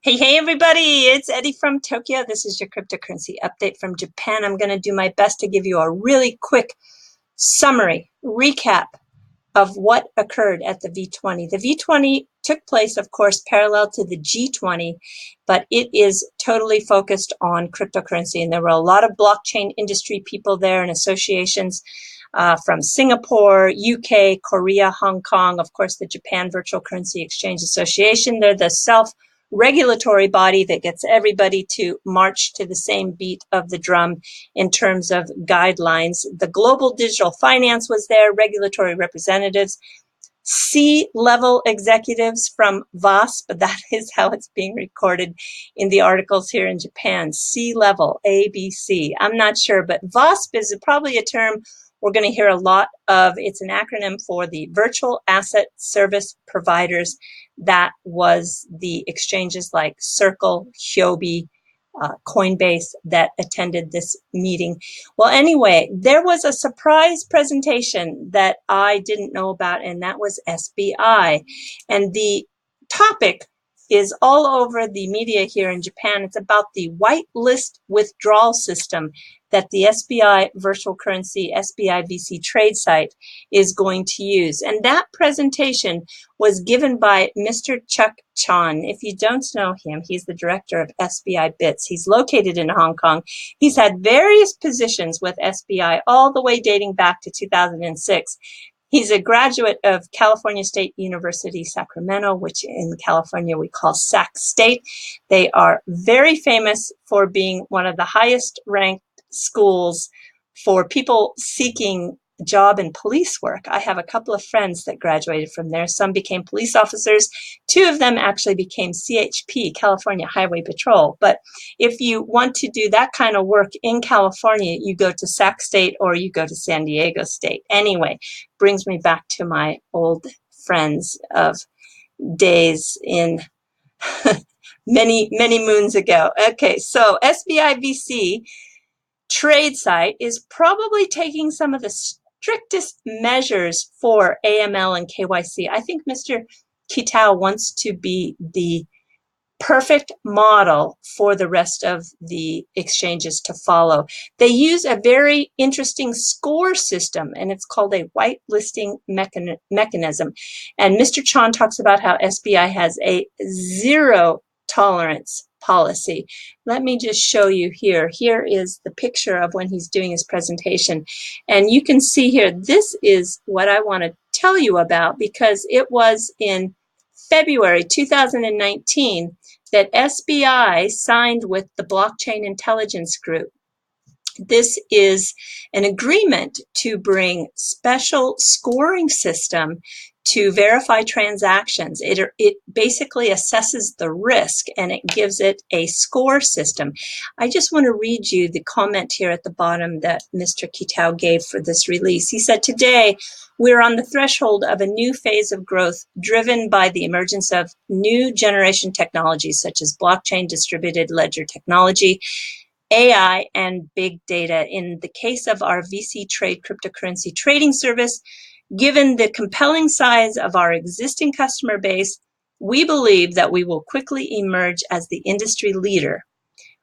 Hey everybody, it's Eddie from Tokyo. This is your cryptocurrency update from Japan. I'm going to do my best to give you a really quick summary, recap of what occurred at the V20. The V20 took place, of course, parallel to the G20, but it is totally focused on cryptocurrency. And there were a lot of blockchain industry people there and associations from Singapore, UK, Korea, Hong Kong, of course, the Japan Virtual Currency Exchange Association. They're the self-regulatory body that gets everybody to march to the same beat of the drum in terms of guidelines. The Global Digital Finance was there, regulatory representatives, C-level executives from VASP, that is how it's being recorded in the articles here in Japan, C-level, ABC. I'm not sure, but VASP is probably a term we're going to hear a lot of. It's an acronym for the Virtual Asset Service Providers. That was the exchanges like Circle, Huobi, Coinbase that attended this meeting. Well, anyway, there was a surprise presentation that I didn't know about, and that was SBI. And the topic is all over the media here in Japan. It's about the whitelist withdrawal system that the SBI Virtual Currency, SBI VC trade site is going to use. And that presentation was given by Mr. Chon. If you don't know him, he's the director of SBI BITS. He's located in Hong Kong. He's had various positions with SBI all the way dating back to 2006. He's a graduate of California State University, Sacramento, which in California we call Sac State. They are very famous for being one of the highest ranked schools for people seeking job and police work. I have a couple of friends that graduated from there. Some became police officers. Two of them actually became CHP, California Highway Patrol. But if you want to do that kind of work in California, you go to Sac State or you go to San Diego State. Anyway, brings me back to my old friends of days in many moons ago. Okay, so SBI VC trade site is probably taking some of the strictest measures for AML and KYC. I think Mr. Kitao wants to be the perfect model for the rest of the exchanges to follow. They use a very interesting score system, and it's called a whitelisting mechanism. And Mr. Chon talks about how SBI has a zero tolerance policy. Let me just show you here. Here is the picture of when he's doing his presentation. And you can see here, this is what I want to tell you about, because it was in February 2019 that SBI signed with the Blockchain Intelligence Group. This is an agreement to bring special scoring system to verify transactions. It basically assesses the risk and it gives it a score system. I just want to read you the comment here at the bottom that Mr. Kitao gave for this release. He said, "Today, we're on the threshold of a new phase of growth driven by the emergence of new generation technologies such as blockchain, distributed ledger technology, AI, and big data. In the case of our VCTRADE cryptocurrency trading service, given the compelling size of our existing customer base, we believe that we will quickly emerge as the industry leader,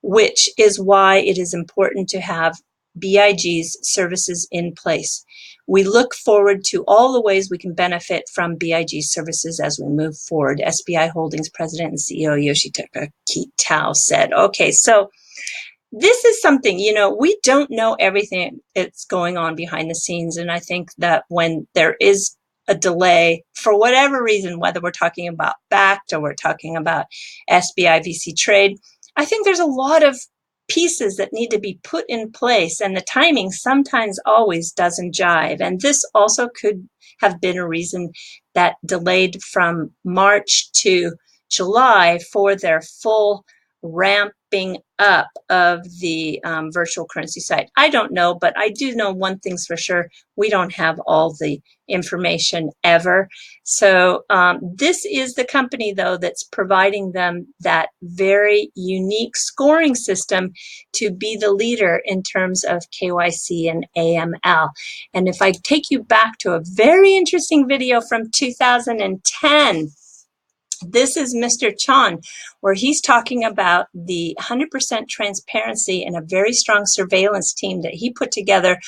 which is why it is important to have BIG's services in place. We look forward to all the ways we can benefit from BIG's services as we move forward," SBI Holdings President and CEO Yoshitaka Kitao said. Okay, so this is something, we don't know everything that's going on behind the scenes. And I think that when there is a delay, for whatever reason, whether we're talking about BACT or we're talking about SBI VCTRADE, I think there's a lot of pieces that need to be put in place, and the timing sometimes always doesn't jive. And this also could have been a reason that delayed from March to July for their full ramping up of the virtual currency site. I don't know, but I do know one thing's for sure: we don't have all the information ever. So this is the company, though, that's providing them that very unique scoring system to be the leader in terms of KYC and AML. And if I take you back to a very interesting video from 2010, This is Mr. Chon, where he's talking about the 100% transparency and a very strong surveillance team that he put together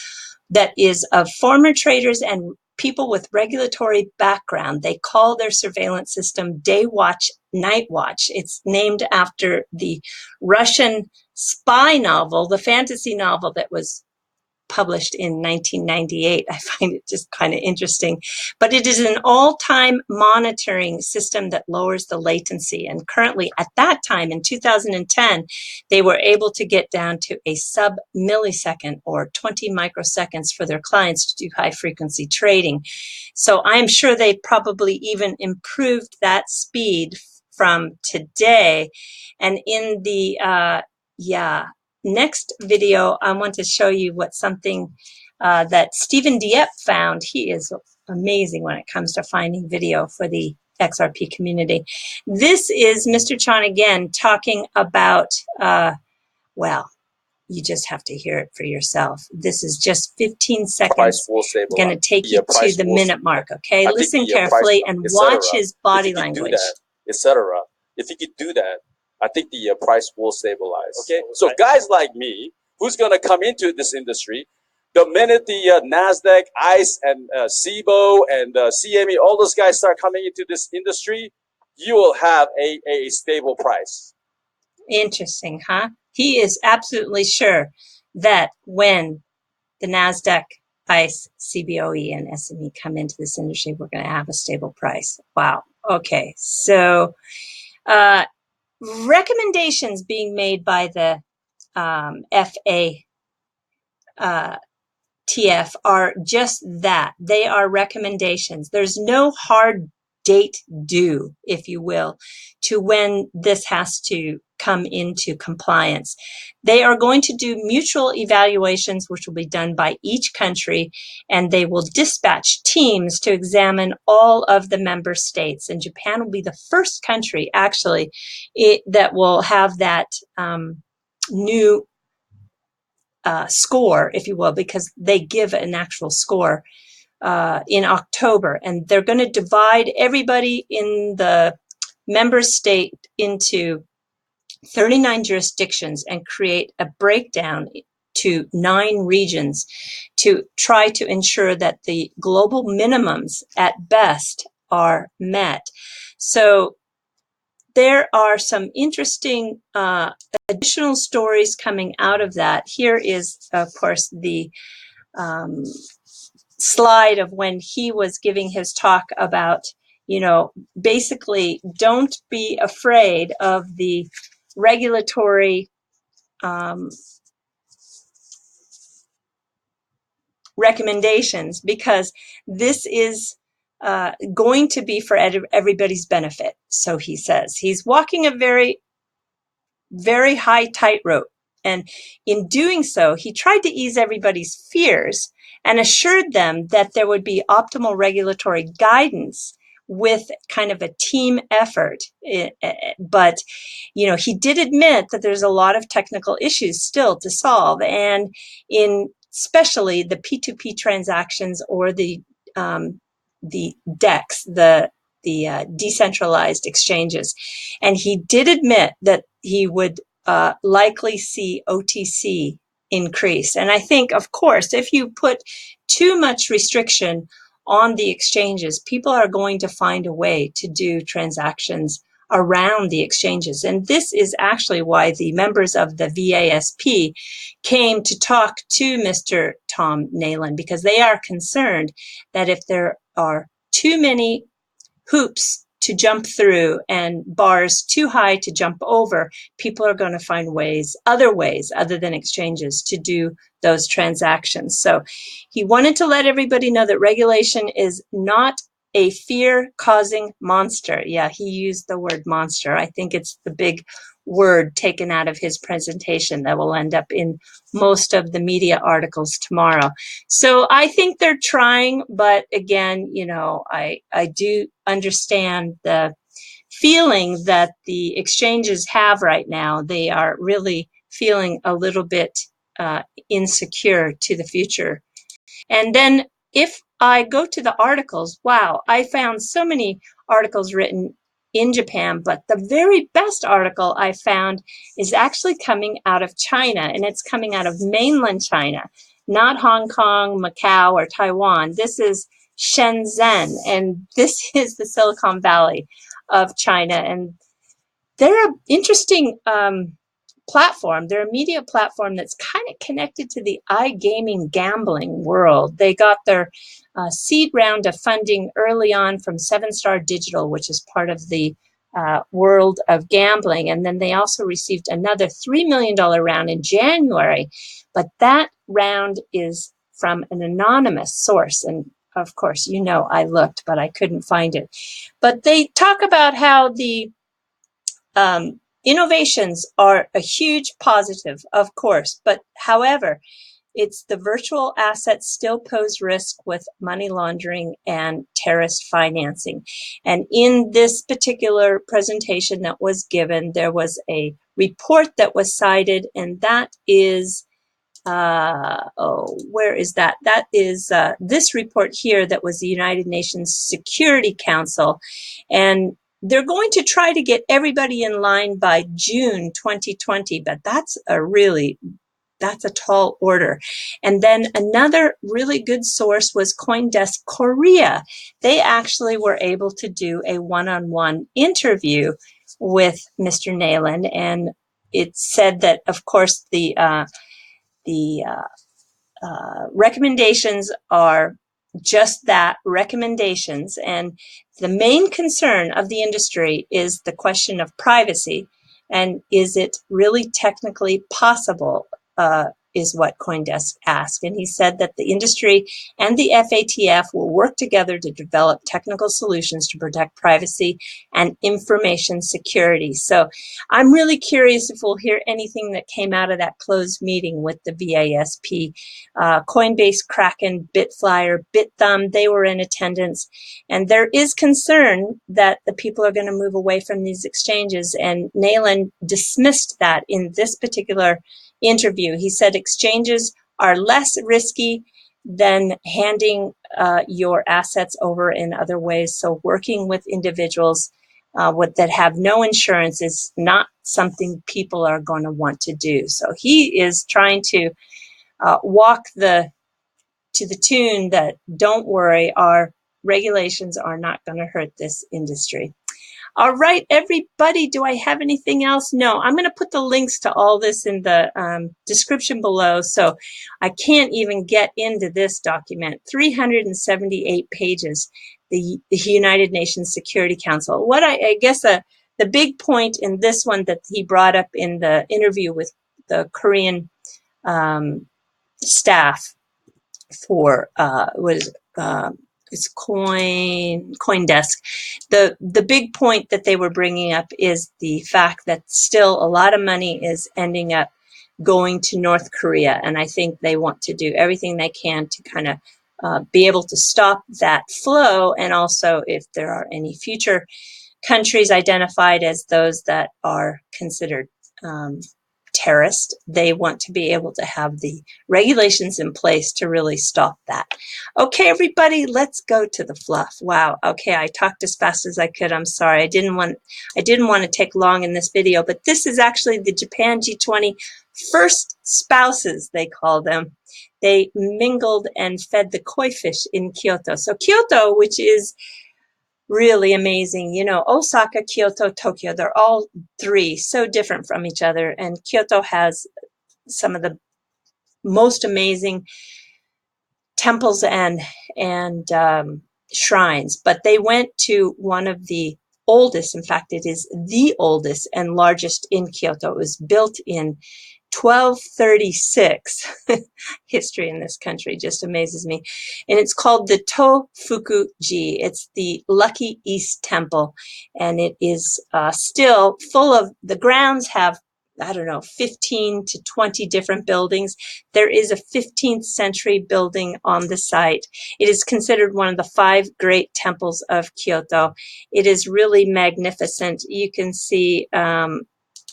that is of former traders and people with regulatory background. They call their surveillance system Day Watch, Night Watch. It's named after the Russian spy novel, the fantasy novel that was published in 1998. I find it just kind of interesting. But it is an all-time monitoring system that lowers the latency. And currently, at that time, in 2010, they were able to get down to a sub-millisecond or 20 microseconds for their clients to do high-frequency trading. So I'm sure they probably even improved that speed from today. And in the, next video, I want to show you what something that Stephen Dieppe found. He is amazing when it comes to finding video for the XRP community. This is Mr. Chon again talking about, well, you just have to hear it for yourself. This is just 15 seconds. Going to take you to the minute mark, okay? Listen carefully and watch his body language. Etc. If you could do that, I think the price will stabilize. Okay, so guys like me, who's going to come into this industry, the minute the NASDAQ, ICE, and SIBO, and CME, all those guys start coming into this industry, you will have a stable price. Interesting, huh? He is absolutely sure that when the NASDAQ, ICE, CBOE, and SME come into this industry, we're going to have a stable price. Wow. Okay, so recommendations being made by the FATF are just that. They are recommendations. There's no hard date due, if you will, to when this has to come into compliance. They are going to do mutual evaluations, which will be done by each country, and they will dispatch teams to examine all of the member states. And Japan will be the first country, actually, that will have that new score, if you will, because they give an actual score in October, and they're going to divide everybody in the member state into 39 jurisdictions and create a breakdown to 9 regions to try to ensure that the global minimums at best are met. So there are some interesting additional stories coming out of that. Here is, of course, the slide of when he was giving his talk about, you know, basically don't be afraid of the regulatory recommendations, because this is going to be for everybody's benefit. So he says he's walking a very, very high tightrope. And in doing so, he tried to ease everybody's fears and assured them that there would be optimal regulatory guidance with kind of a team effort. But, you know, he did admit that there's a lot of technical issues still to solve. And in especially the P2P transactions or the DEX, the decentralized exchanges. And he did admit that he would likely see OTC increase. And I think, of course, if you put too much restriction on the exchanges, people are going to find a way to do transactions around the exchanges. And this is actually why the members of the VASP came to talk to Mr. Tom Nalen, because they are concerned that if there are too many hoops to jump through and bars too high to jump over, people are going to find ways other than exchanges to do those transactions. So he wanted to let everybody know that regulation is not a fear-causing monster. Yeah, he used the word monster. I think it's the big word taken out of his presentation that will end up in most of the media articles tomorrow. So I think they're trying, but again, you know, I do understand the feeling that the exchanges have right now. They are really feeling a little bit insecure to the future. And then if I go to the articles, wow, I found so many articles written in Japan, but the very best article I found is actually coming out of China, and it's coming out of mainland China, not Hong Kong, Macau, or Taiwan. This is Shenzhen, and this is the Silicon Valley of China, and they're an interesting platform. They're a media platform that's kind of connected to the iGaming gambling world. They got their seed round of funding early on from 7-Star Digital, which is part of the world of gambling. And then they also received another $3 million round in January. But that round is from an anonymous source. And of course, you know, I looked, but I couldn't find it. But they talk about how the innovations are a huge positive, of course, but however, it's the virtual assets still pose risk with money laundering and terrorist financing. And in this particular presentation that was given, there was a report that was cited, and that is, where is that? That is this report here that was the United Nations Security Council. And they're going to try to get everybody in line by June 2020, but that's a tall order. And then another really good source was CoinDesk Korea. They actually were able to do a one-on-one interview with Mr. Nayland, and it said that, of course, the recommendations are just that, recommendations. And the main concern of the industry is the question of privacy. And is it really technically possible, is what CoinDesk asked. And he said that the industry and the FATF will work together to develop technical solutions to protect privacy and information security. So I'm really curious if we'll hear anything that came out of that closed meeting with the VASP. Coinbase, Kraken, Bitflyer, BitThumb, they were in attendance. And there is concern that the people are going to move away from these exchanges. And Nayland dismissed that in this particular interview. He said exchanges are less risky than handing your assets over in other ways. So working with individuals that have no insurance is not something people are going to want to do. So he is trying to walk to the tune that, don't worry, our regulations are not going to hurt this industry. All right, everybody, do I have anything else? No, I'm going to put the links to all this in the description below, so I can't even get into this document. 378 pages, the United Nations Security Council. What I guess the big point in this one that he brought up in the interview with the Korean staff for it's CoinDesk. The big point that they were bringing up is the fact that still a lot of money is ending up going to North Korea, and I think they want to do everything they can to kind of be able to stop that flow, and also if there are any future countries identified as those that are considered terrorist, they want to be able to have the regulations in place to really stop that. Okay, everybody, let's go to the fluff. Wow. Okay, I talked as fast as I could. I'm sorry. I didn't want to take long in this video, but this is actually the Japan G20 first spouses, they call them. They mingled and fed the koi fish in Kyoto. So Kyoto, which is really amazing. You know, Osaka, Kyoto, Tokyo, they're all three so different from each other. And Kyoto has some of the most amazing temples and shrines. But they went to one of the oldest, in fact, it is the oldest and largest in Kyoto. It was built in 1236. History in this country just amazes me. And it's called the Tofuku-ji. It's the Lucky East Temple. And it is still full of, the grounds have, I don't know, 15 to 20 different buildings. There is a 15th century building on the site. It is considered one of the 5 great temples of Kyoto. It is really magnificent. You can see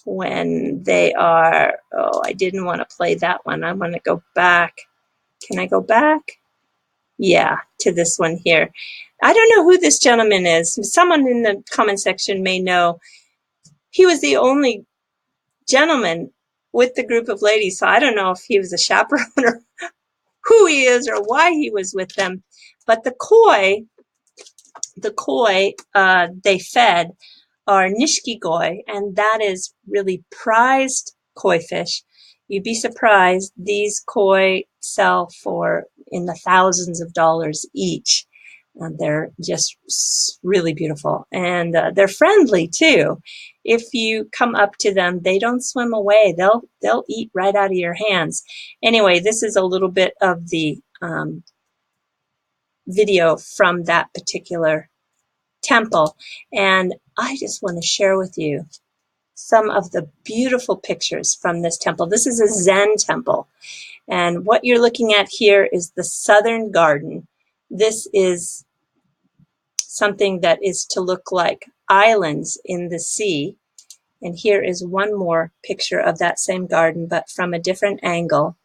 when they are, I didn't want to play that one. I want to go back. Can I go back? Yeah, to this one here. I don't know who this gentleman is. Someone in the comment section may know. He was the only gentleman with the group of ladies, so I don't know if he was a chaperone or who he is or why he was with them. But the koi they fed are nishiki koi, and that is really prized koi fish. You'd be surprised, these koi sell for in the thousands of dollars each. They're just really beautiful, and they're friendly too. If you come up to them, they don't swim away. They'll eat right out of your hands. Anyway, this is a little bit of the video from that particular temple, and I just want to share with you some of the beautiful pictures from this temple. This is a Zen temple, and what you're looking at here is the southern garden. This is something that is to look like islands in the sea, and here is one more picture of that same garden, but from a different angle.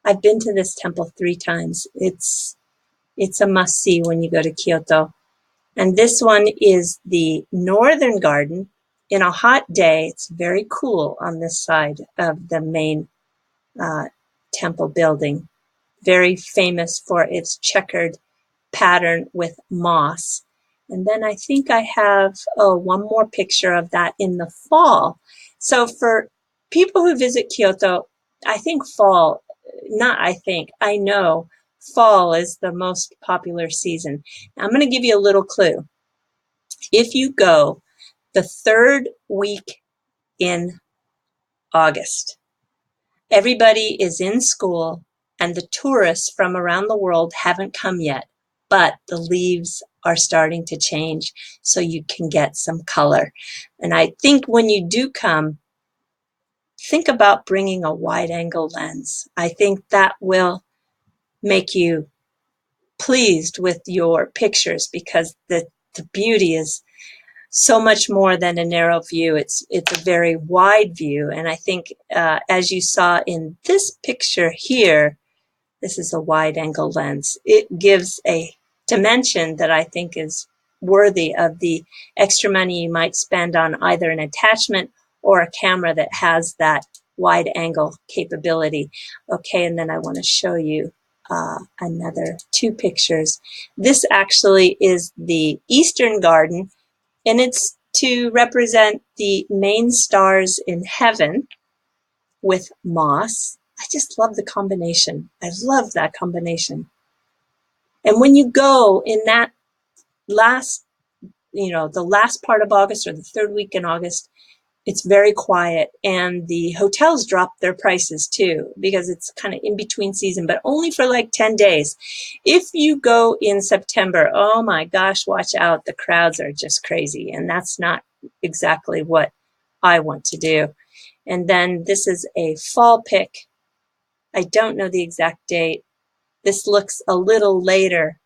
I've been to this temple 3 times. It's a must-see when you go to Kyoto. And this one is the northern garden. In a hot day, it's very cool on this side of the main temple building. Very famous for its checkered pattern with moss. And then I think I have one more picture of that in the fall. So for people who visit Kyoto, I think fall, I know fall is the most popular season. I'm going to give you a little clue. If you go the 3rd week in August, everybody is in school and the tourists from around the world haven't come yet, but the leaves are starting to change so you can get some color. And I think when you do come, think about bringing a wide angle lens. I think that will make you pleased with your pictures because the beauty is so much more than a narrow view. It's a very wide view. And I think as you saw in this picture here, this is a wide angle lens. It gives a dimension that I think is worthy of the extra money you might spend on either an attachment or a camera that has that wide angle capability. Okay, and then I want to show you another 2 pictures. This actually is the Eastern Garden, and it's to represent the main stars in heaven with moss. I just love the combination. I love that combination. And when you go in that last, the last part of August or the 3rd week in August, it's very quiet, and the hotels drop their prices too because it's kind of in between season, but only for like 10 days. If you go in September, oh my gosh, watch out. The crowds are just crazy, and that's not exactly what I want to do. And then this is a fall pic. I don't know the exact date. This looks a little later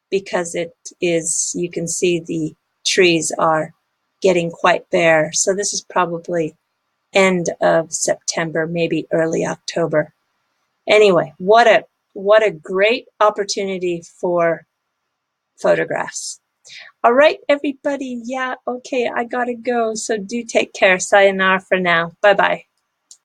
because it is, you can see the trees are getting quite bare. So this is probably end of September, maybe early October. Anyway, what a great opportunity for photographs. All right, everybody. Yeah, okay, I gotta go. So do take care. Sayonara for now. Bye-bye.